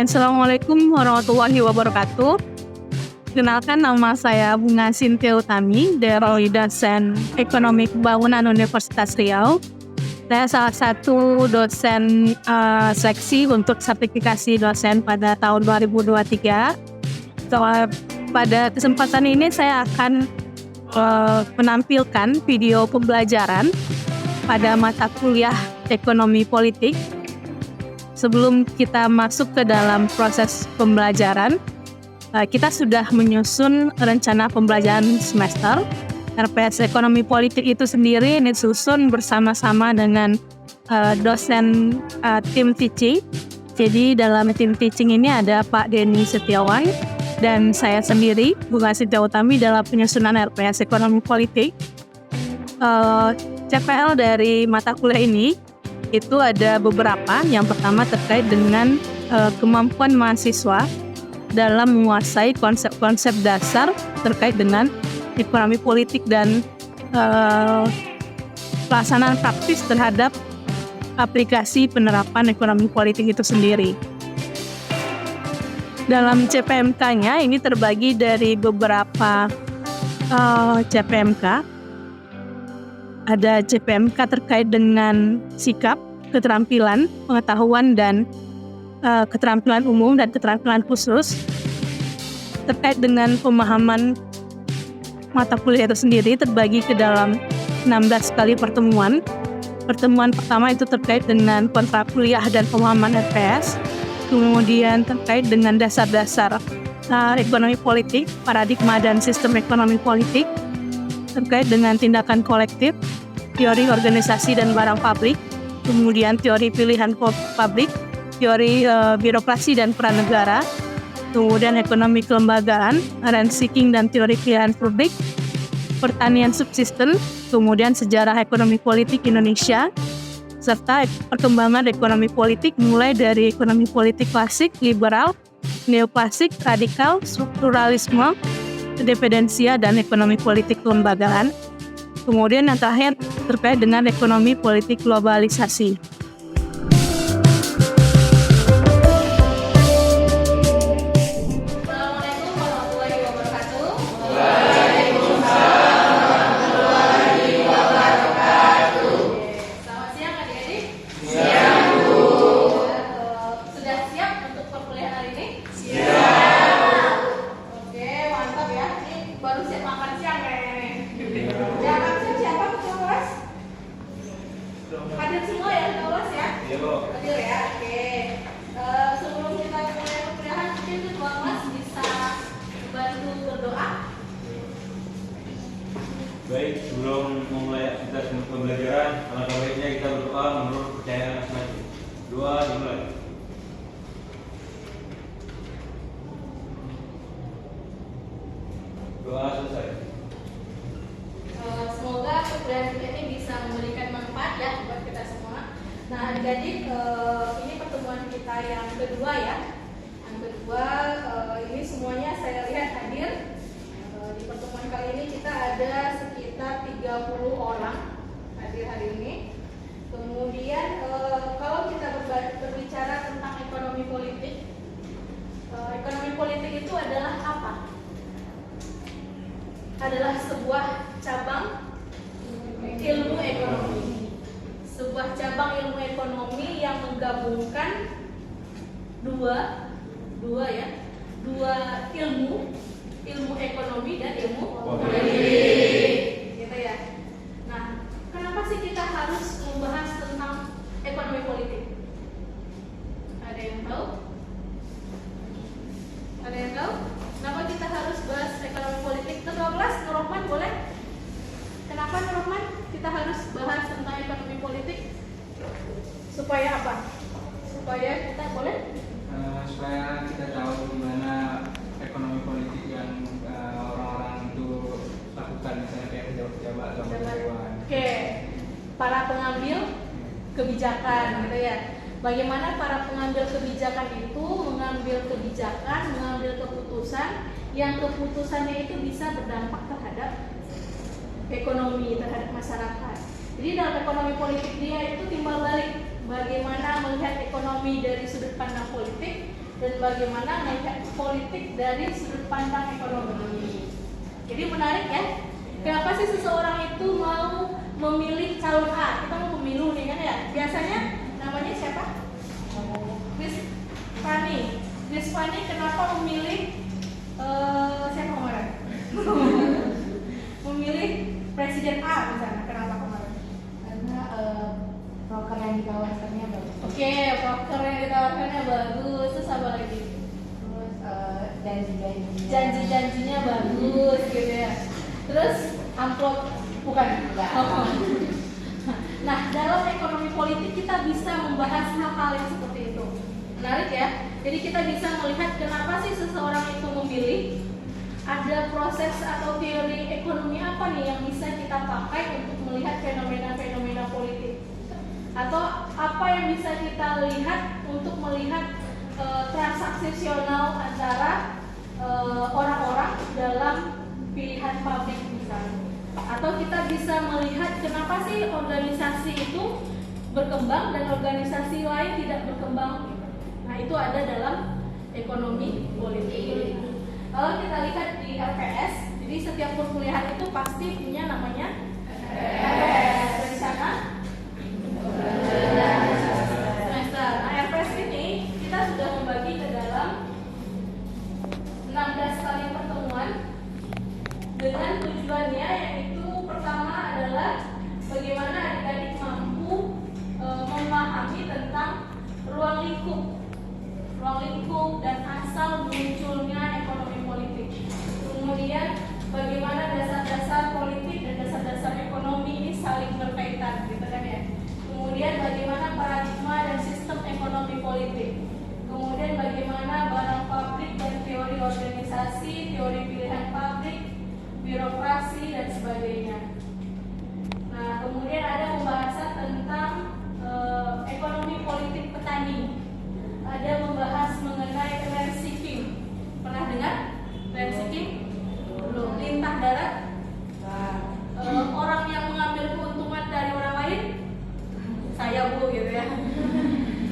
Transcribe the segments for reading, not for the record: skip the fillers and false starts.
Assalamualaikum warahmatullahi wabarakatuh. Kenalkan, nama saya Bunga Sintia Utami dari dosen Ekonomi Pembangunan Universitas Riau. Saya salah satu dosen seksi untuk sertifikasi dosen pada tahun 2023. Pada kesempatan ini saya akan menampilkan video pembelajaran pada mata kuliah Ekonomi Politik. Sebelum kita masuk ke dalam proses pembelajaran, kita sudah menyusun rencana pembelajaran semester. RPS Ekonomi Politik itu sendiri ini disusun bersama-sama dengan dosen tim teaching. Jadi dalam tim teaching ini ada Pak Denny Setiawan dan saya sendiri, Bunga Sintia Utami, dalam penyusunan RPS Ekonomi Politik. CPL dari mata kuliah ini itu ada beberapa. Yang pertama terkait dengan kemampuan mahasiswa dalam menguasai konsep-konsep dasar terkait dengan ekonomi politik dan pelaksanaan praktis terhadap aplikasi penerapan ekonomi politik itu sendiri. Dalam CPMK-nya ini terbagi dari beberapa CPMK. Ada CPMK terkait dengan sikap, keterampilan, pengetahuan, dan keterampilan umum dan keterampilan khusus. Terkait dengan pemahaman mata kuliah itu sendiri terbagi ke dalam 16 kali pertemuan. Pertemuan pertama itu terkait dengan kontrak kuliah dan pemahaman RPS. Kemudian terkait dengan dasar-dasar ekonomi politik, paradigma dan sistem ekonomi politik. Terkait dengan tindakan kolektif, teori organisasi dan barang publik, kemudian teori pilihan publik, teori birokrasi dan peran negara, kemudian ekonomi kelembagaan, rent seeking dan teori pilihan publik, pertanian subsisten, kemudian sejarah ekonomi politik Indonesia, serta perkembangan ekonomi politik mulai dari ekonomi politik klasik, liberal, neoklasik, radikal, strukturalisme, independensia, dan ekonomi politik kelembagaan. Kemudian yang terakhir terkait dengan ekonomi politik globalisasi. Assalamualaikum warahmatullahi wabarakatuh. Selamat siang adik-adik. Siang, Bu. Sudah siap untuk perkuliahan hari ini? Siap. Oke, mantap ya. Ini baru siap makan siang kayaknya. Yang makan siang siapa ketua kelas? Hadir semua ya ketua kelas ya? Iya, Bu. Hadir ya, oke. Sebelum kita mulai perkuliahan, mungkin ketua kelas bisa bantu berdoa. Baik, sebelum memulai kita pembelajaran, alangkah baiknya kita berdoa menurut kepercayaan masing-masing. Doa dimulai. Doa selesai. Semoga perkuliahan kita ini bisa memberikan manfaat ya buat kita semua. Nah, jadi ini pertemuan kita yang kedua ya. Yang kedua, ini semuanya saya lihat hadir. Di pertemuan kali ini kita ada sekitar 30 orang hadir hari ini. Kemudian kalau kita berbicara tentang ekonomi politik itu adalah apa? Adalah sebuah cabang ilmu ekonomi. Sebuah cabang ilmu ekonomi yang menggabungkan dua ilmu ekonomi dan ilmu politik. Gitu ya. Nah, kenapa sih kita harus membahas tentang ekonomi politik? Ada yang tahu? Ada yang tahu? Kenapa kita harus bahas ekonomi politik? Ketua kelas, Nur Rahman, boleh? Kenapa Nur Rahman kita harus bahas tentang ekonomi politik? Supaya apa? Supaya kita boleh? Supaya kita tahu gimana ekonomi politik yang orang-orang itu lakukan, misalnya kayak pejabat-pejabat atau dewan. Oke, para pengambil kebijakan gitu ya. Bagaimana para pengambil kebijakan itu mengambil kebijakan, mengambil keputusan yang keputusannya itu bisa berdampak terhadap ekonomi, terhadap masyarakat. Jadi dalam ekonomi politik dia itu timbal balik bagaimana melihat ekonomi dari sudut pandang politik, dan bagaimana melihat politik dari sudut pandang ekonomi. Jadi menarik ya. Kenapa sih seseorang itu mau memilih calon A? Kita mau pemilu nih kan ya. Biasanya namanya siapa? Chris Fanny kenapa memilih siapa kemarin? Memilih Presiden A misalnya. Kenapa kemarin? Karena broker yang ditawarkannya bagus. Oke, broker yang ditawarkannya bagus. Terus apa lagi? Terus Janji-janjinya bagus gitu ya. Terus amplop bukan? Enggak. Oh. Nah, dalam ekonomi politik kita bisa membahas hal-hal yang seperti itu. Menarik ya. Jadi kita bisa melihat kenapa sih seseorang itu memilih. Ada proses atau teori ekonomi apa nih yang bisa kita pakai untuk melihat fenomena-fenomena politik? Atau apa yang bisa kita lihat untuk melihat transaksional antara orang-orang dalam pilihan publik misalnya? Atau kita bisa melihat kenapa sih organisasi itu berkembang dan organisasi lain tidak berkembang? Nah, itu ada dalam ekonomi politik. Kalau kita lihat di RPS, jadi setiap perkuliahan itu pasti punya namanya RPS. Dari sana semester. Nah, RPS ini kita sudah membagi ke dalam 16 kali pertemuan dengan tujuannya, yaitu pertama adalah bagaimana adik-adik mampu memahami tentang ruang lingkup dan asal munculnya ekonomi politik. Kemudian bagaimana dasar-dasar politik dan dasar-dasar ekonomi ini saling berkaitan, gitu kan ya. Kemudian bagaimana paradigma dan sistem ekonomi politik. Kemudian bagaimana barang pabrik dan teori organisasi, teori pilihan pabrik, birokrasi dan sebagainya. Nah, kemudian ada pembahasan tentang ekonomi politik petani. Ada membahas mengenai land seeking. Pernah dengar land seeking? Belum. Lintah darat. Orang yang mengambil keuntungan dari orang lain, saya bu gitu ya.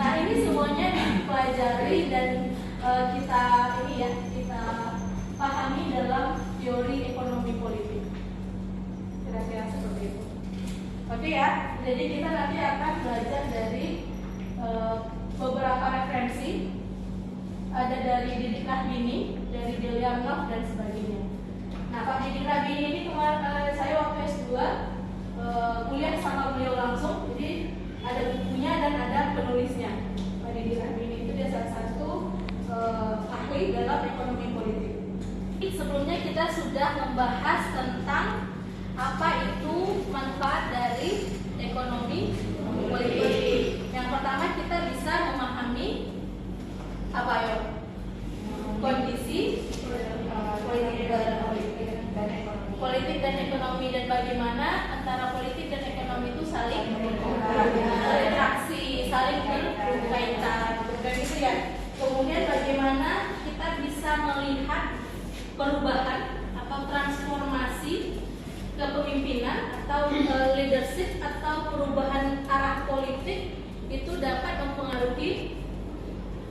Nah, ini semuanya dipelajari dan kita pahami dalam teori ekonomi politik. Kira-kira seperti itu. Oke ya. Jadi kita nanti akan belajar dari beberapa referensi. Ada dari Didik Rahbini, dari Delianov dan sebagainya. Nah, Pak Didik Rahbini ini kemarin saya waktu S2 kuliah sama beliau langsung. Jadi ada bukunya dan ada penulisnya. Pak Didik Rahbini itu dia salah satu ahli dalam ekonomi politik. Sebelumnya kita sudah membahas tentang apa itu manfaat dari ekonomi politik. Yang pertama kita bisa memahami apa ya? Kondisi politik dan ekonomi dan bagaimana antara politik dan ekonomi itu saling berinteraksi, saling berkaitan, dan itu ya. Kemudian bagaimana kita bisa melihat perubahan atau transformasi kepemimpinan atau leadership atau perubahan arah politik itu dapat mempengaruhi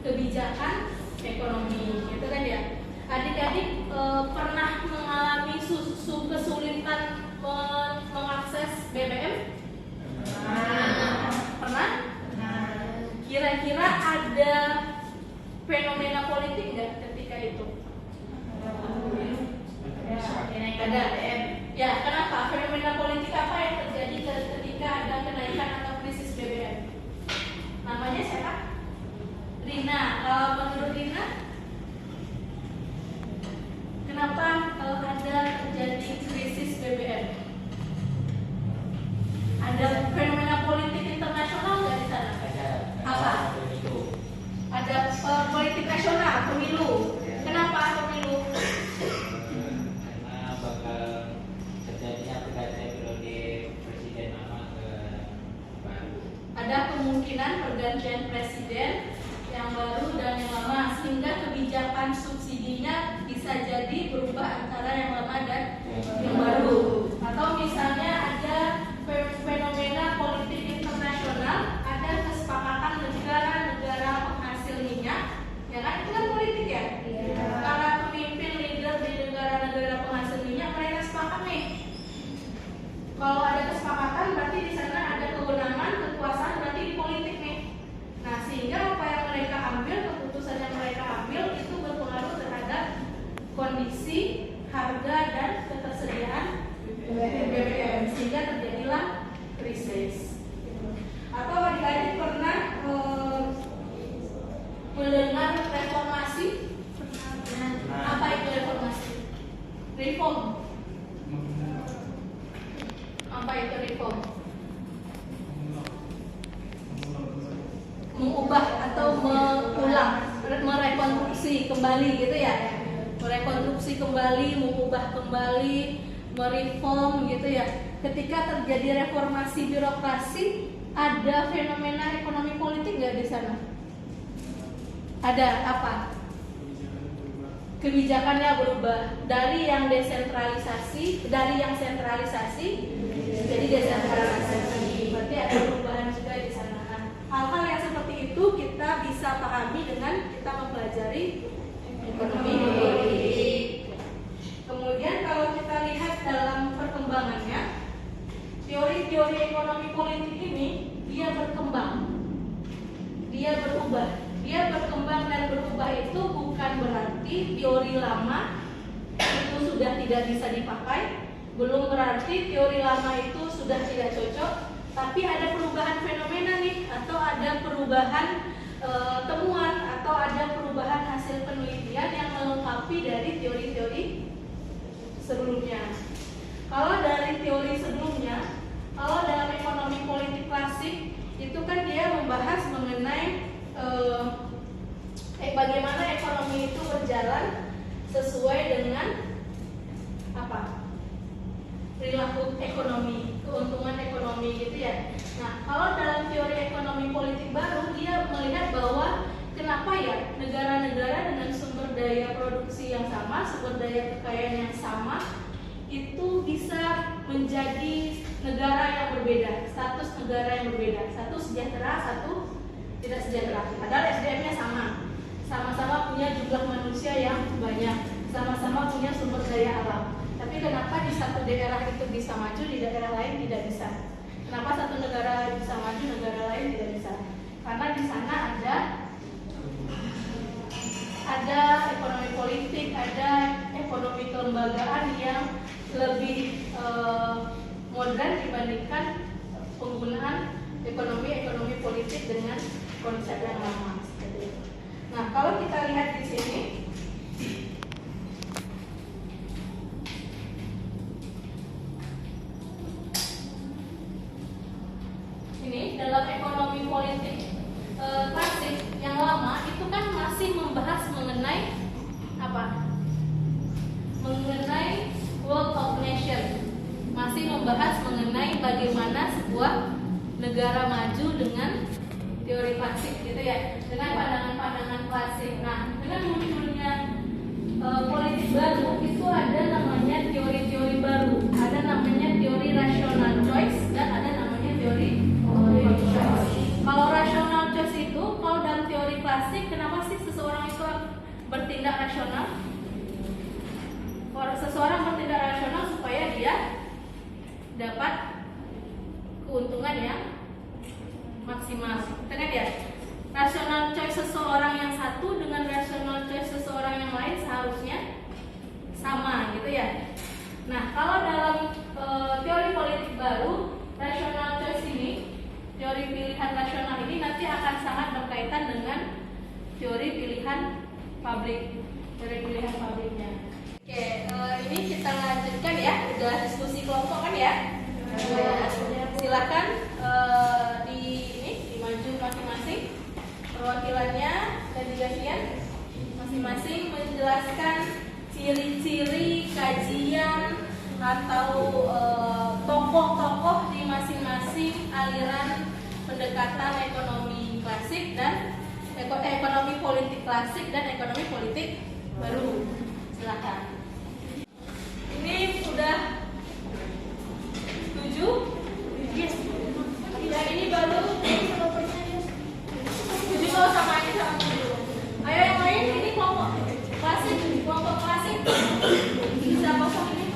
kebijakan ekonomi, gitu kan ya. Adik-adik pernah mengalami kesulitan mengakses BBM? Pernah? Kira-kira ada fenomena politik nggak ketika itu? Ada. Ya, kenapa? Fenomena politik apa yang terjadi ketika ada kenaikan atau krisis BBM? Namanya siapa? Rina. Menurut Rina, kenapa ada terjadi krisis BBM? Ada fenomena politik internasional nggak di sana? Apa? Ada politik nasional, pemilu. Kenapa pemilu? Karena bakal terjadinya pergantian periode presiden lama ke baru. Ada kemungkinan pergantian presiden yang baru dan yang lama, sehingga kebijakan subsidinya bisa jadi berubah antara yang lama dan yang baru. Atau misalnya ada fenomena politik internasional, ada kesepakatan negara-negara penghasil minyak, ya kan? Itu harga dan ketersediaan BBM sehingga terjadilah krisis. Atau adik-adik pernah mendengar reformasi? Apa itu reformasi? Reform. Apa itu reform? Mengubah atau mengulang, merekonstruksi kembali gitu ya. Merekonstruksi kembali, mengubah kembali, mereform gitu ya. Ketika terjadi reformasi birokrasi, ada fenomena ekonomi politik nggak di sana? Ada apa? Kebijakannya berubah dari yang desentralisasi, dari yang sentralisasi jadi desentralisasi. Berarti ada perubahan juga di sana. Hal-hal yang seperti itu kita bisa pahami dengan kita mempelajari ekonomi politik. Kemudian kalau kita lihat dalam perkembangannya, teori-teori ekonomi politik ini dia berkembang, dia berubah. Dia berkembang dan berubah itu bukan berarti teori lama itu sudah tidak bisa dipakai, belum berarti teori lama itu sudah tidak cocok, tapi ada perubahan fenomena nih, atau ada perubahan temuan, atau ada perubahan hasil penelitian yang melengkapi dari teori-teori sebelumnya. Kalau dari teori sebelumnya, kalau dalam ekonomi politik klasik itu kan dia membahas mengenai bagaimana ekonomi itu berjalan sesuai dengan apa? Perilaku ekonomi, keuntungan ekonomi gitu ya. Nah, kalau dalam teori ekonomi politik baru dia melihat bahwa kenapa ya negara-negara dengan sumber daya produksi yang sama, sumber daya kekayaan yang sama itu bisa menjadi negara yang berbeda, status negara yang berbeda, satu sejahtera, satu tidak sejahtera. Padahal SDM-nya sama-sama punya jumlah manusia yang banyak, sama-sama punya sumber daya alam. Tapi kenapa di satu daerah itu bisa maju, di daerah lain tidak bisa? Kenapa satu negara bisa maju, negara lain tidak bisa? Karena di sana ada ekonomi politik, ada ekonomi kelembagaan yang lebih modern dibandingkan penggunaan ekonomi politik dengan konsep yang lama. Nah, kalau kita lihat di sini, ini dalam ekonomi politik klasik yang lama itu kan masih membahas mengenai apa? Mengenai world of nation, masih membahas mengenai bagaimana sebuah negara maju dengan teori klasik gitu ya, dengan pandangan-pandangan klasik. Nah, dengan munculnya politik baru itu ada namanya teori-teori baru, ada namanya teori rational choice dan ada namanya teori choice. Kalau rational choice itu, kalau dalam teori klasik, kenapa sih seseorang itu bertindak rasional? Seseorang bertindak rasional supaya dia dapat keuntungan yang maksimal. Kan ya? Rational choice seseorang yang satu dengan rational choice seseorang yang lain seharusnya sama gitu ya. Nah, kalau dalam teori politik baru, rational choice ini, teori pilihan rasional ini nanti akan sangat berkaitan dengan teori pilihan publik, teori pilihan publiknya. Oke, ini kita lanjutkan ya, udah diskusi kelompok kan ya. Silakan dimaju masing-masing perwakilannya dan digasian masing-masing menjelaskan ciri-ciri kajian atau tokoh-tokoh di masing-masing aliran pendekatan ekonomi klasik dan ekonomi politik klasik dan ekonomi politik baru. Silakan. Ini sudah 7. Yes. Dan ini baru 7 kalau sama ini sama dulu. Ayo yang lain, ini kelompok klasik bisa kosong ini.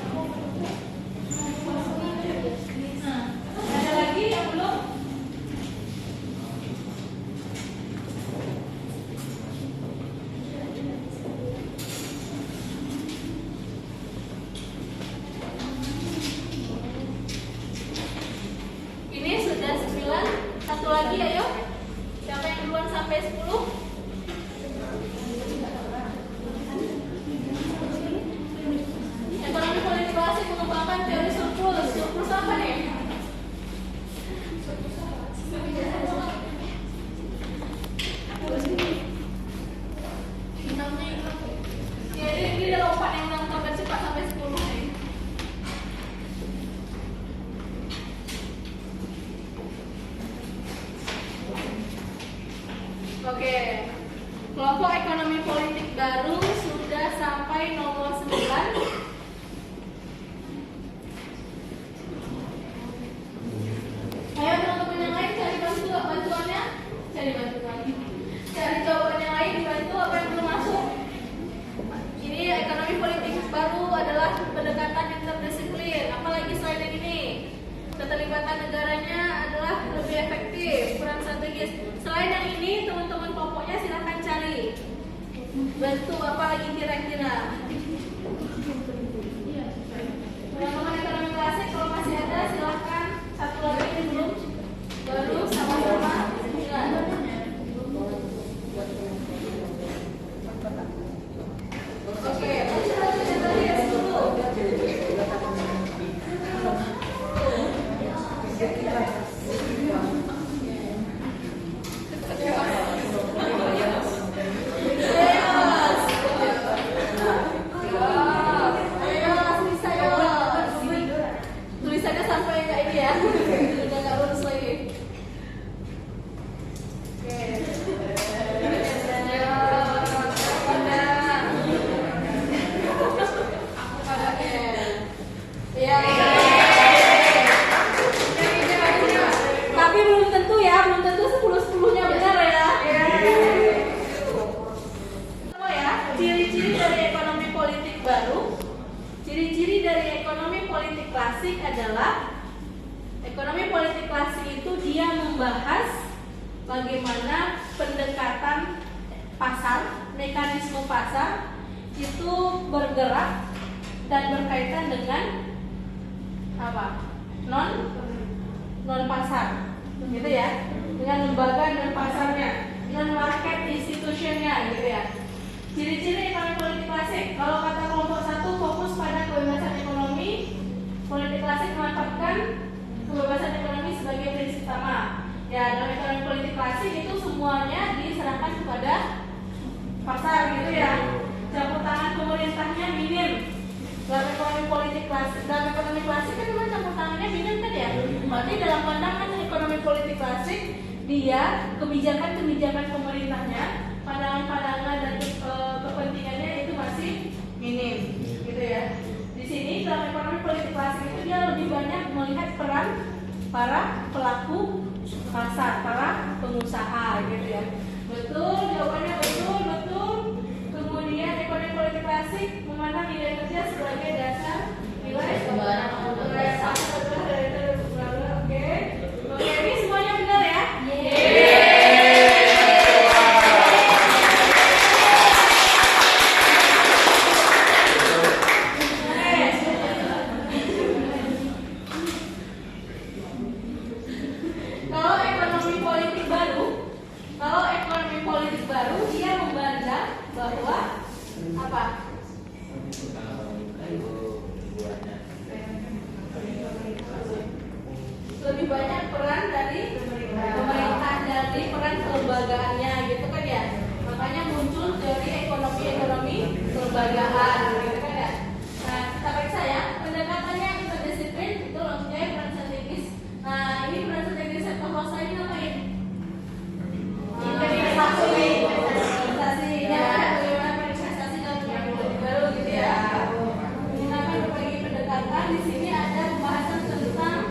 Nah, ada lagi yang belum? 10? Ekonomi politik klasik mengembangkan teori surplus. Surplus apa nih? Ya, ini ada lompat yang tambah cepat sampai 10 nih. Oke, kelompok ekonomi politik baru sudah sampai nomor 9. Ayo teman-teman yang lain cari bantuannya, cari bantuan, cari jawaban yang lain, dibantu apa yang belum masuk. Ini ekonomi politik baru adalah pendekatan interdisiplin. Apalagi selain yang ini, keterlibatan negaranya adalah lebih efektif, peran strategis. Selain yang ini, teman-teman kelompoknya silahkan cari. Bantu apa lagi kira-kira? Teman-teman ekonomi klasik kalau masih ada silahkan. Satu lagi ini belum, baru sama-sama 9. Oke, lanjut yang tadi ya 10. Tulisannya sampai enggak ini ya. Udah enggak lurus lagi. Oke. Ya. Tapi belum tentu ya, belum tentu 10-10-nya benar ya. Semua ya, ciri-ciri dari ekonomi politik baru. Ciri-ciri dari ekonomi politik klasik adalah ekonomi politik klasik itu dia membahas bagaimana pendekatan pasar, mekanisme pasar itu bergerak dan berkaitan dengan apa? Non pasar, gitu ya, dengan lembaga non pasarnya, non market institutionnya, gitu ya. Ciri-ciri ekonomi politik klasik, kalau kata kelompok 1 fokus pada kebebasan ekonomi, politik klasik menetapkan kebebasan ekonomi sebagai prinsip utama. Ya, dalam ekonomi politik klasik itu semuanya diserahkan kepada pasar, gitu ya. Campur tangan pemerintahnya minim. Dalam ekonomi politik klasik, dalam ekonomi klasik kan memang campur tangannya minim kan ya. Berarti dalam pandangan ekonomi politik klasik, dia kebijakan-kebijakan pemerintahnya, pandangan-pandangan dan kepentingannya itu masih minim, gitu ya. Di sini dalam ekonomi politik klasik itu dia lebih banyak melihat peran para pelaku pasar, para pengusaha, gitu ya. Betul, jawabannya betul, betul. Kemudian ekonomi politik klasik memandang nilai kerja sebagai dasar nilai Oke, ini semuanya benar ya? Kalau ekonomi politik baru dia memandang bahwa apa? Lebih banyak peran dari pemerintah, dari peran kelembagaannya, gitu kan ya. Makanya muncul dari ekonomi kelembagaan, gitu kan ya. Nah, kata saya pendekatannya interdisiplin itu mempunyai peran strategis. Nah, ini peran strategis sektor swasta ini ngapain? Investasi ya, bagaimana investasi dalam ekonomi politik baru, gitu ya. Menggunakan berbagai pendekatan. Di sini ada pembahasan tentang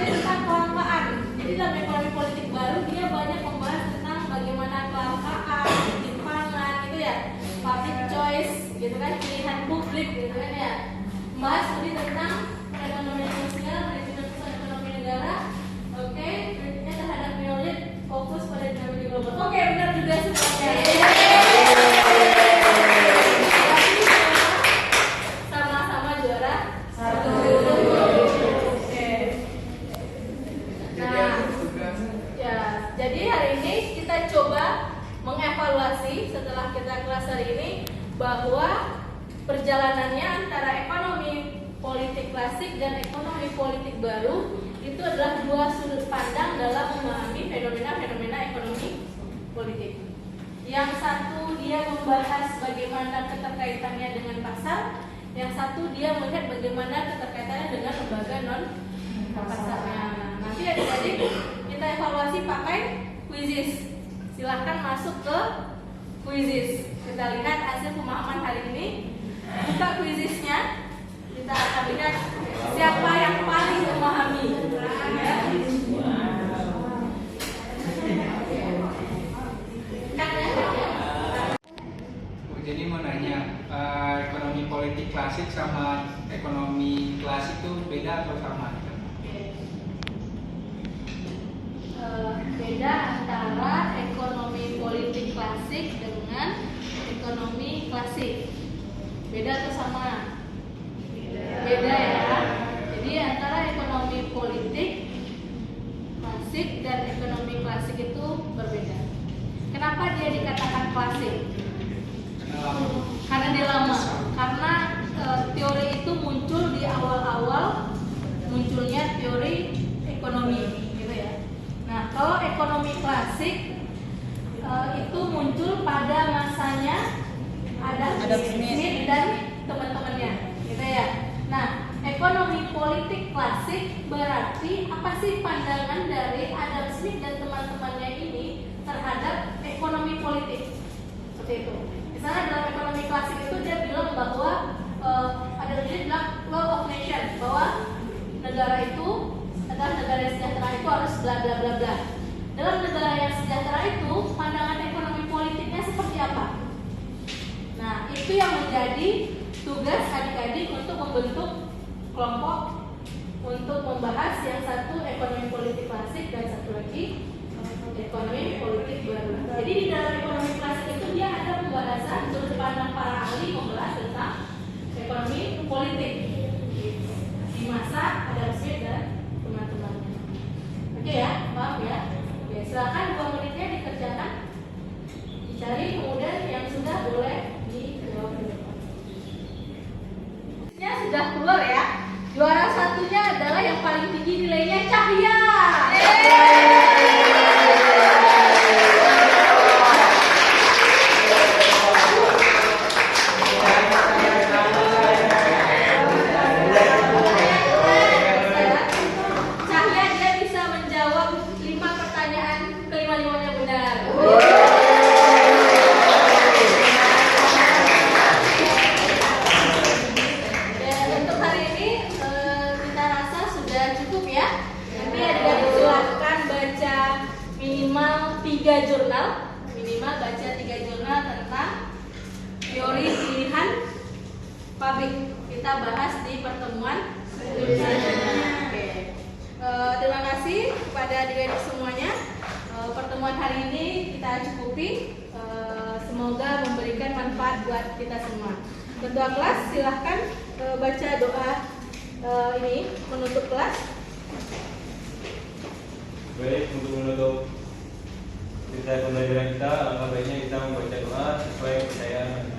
tentang kelangkaan. Jadi dalam ekonomi politik baru dia banyak membahas tentang bagaimana kelangkaan, ketimpangan, gitu ya, public choice, gitu kan, pilihan publik, gitu kan ya. Membahas lebih tentang perekonomian sosial, manajemen pusat ekonomi negara. Oke, kritiknya terhadap neolib, fokus pada dinamika global. Oke, benar juga semuanya. Sama-sama juara 1. Oke. Nah, ya, jadi perjalanannya antara ekonomi politik klasik dan ekonomi politik baru itu adalah dua sudut pandang dalam memahami fenomena-fenomena ekonomi politik. Yang satu dia membahas bagaimana keterkaitannya dengan pasar, yang satu dia melihat bagaimana keterkaitannya dengan lembaga non pasarnya. Nanti adik-adik kita evaluasi pakai quizzes. Silahkan masuk ke quizzes. Kita lihat hasil pemahaman hari ini. Buka quizzesnya. Kita akan lihat siapa yang paling memahami. Jadi mau nanya, ekonomi politik klasik sama ekonomi klasik itu beda atau sama? Beda antara ekonomi politik klasik dengan ekonomi klasik. Beda atau sama? Beda ya. Jadi antara ekonomi politik klasik dan ekonomi klasik itu berbeda. Kenapa dia dikatakan klasik? Karena dia lama. Karena teori itu muncul di awal-awal munculnya teori ekonomi, gitu ya. Nah, kalau ekonomi klasik itu muncul pada masanya Adam Smith dan teman-temannya, gitu ya. Nah, ekonomi politik klasik berarti apa sih pandangan dari Adam Smith dan teman-temannya ini terhadap ekonomi politik? Seperti itu. Misalnya dalam ekonomi klasik itu dia bilang bahwa Adam Smith bilang law of nation, bahwa negara itu adalah negara yang sejahtera itu harus bla bla bla bla. Dalam negara yang sejahtera itu pandangan ekonomi politiknya seperti apa? Nah, itu yang menjadi tugas adik-adik untuk membentuk kelompok untuk membahas yang satu ekonomi politik klasik dan satu lagi ekonomi politik baru. Jadi di dalam ekonomi klasik itu dia ada pembahasan sudut pandang para ahli membahas tentang ekonomi politik di masa Adam Smith dan teman-temannya. Oke ya, paham ya? Oke, silakan 2 menitnya dikerjakan, dicari, kemudian yang sudah boleh dijawab ke depan. Ini sudah keluar ya. Juara satunya adalah yang paling tinggi nilainya Cahya. Cahya dia bisa menjawab 5 pertanyaan, kelima-limanya benar. Untuk hari ini kita rasa sudah cukup ya. Nanti ada silakan baca minimal 3 jurnal, tentang teori pilihan pabrik. Kita bahas di pertemuan selanjutnya. Oke. Terima kasih kepada adik-adik semuanya. Pertemuan hari ini kita cukupi. Semoga memberikan manfaat buat kita semua. Ketua kelas silahkan baca doa ini menutup kelas. Baik, untuk menutup kita pembelajaran kita, alangkah baiknya kita membaca doa sesuai kepercayaan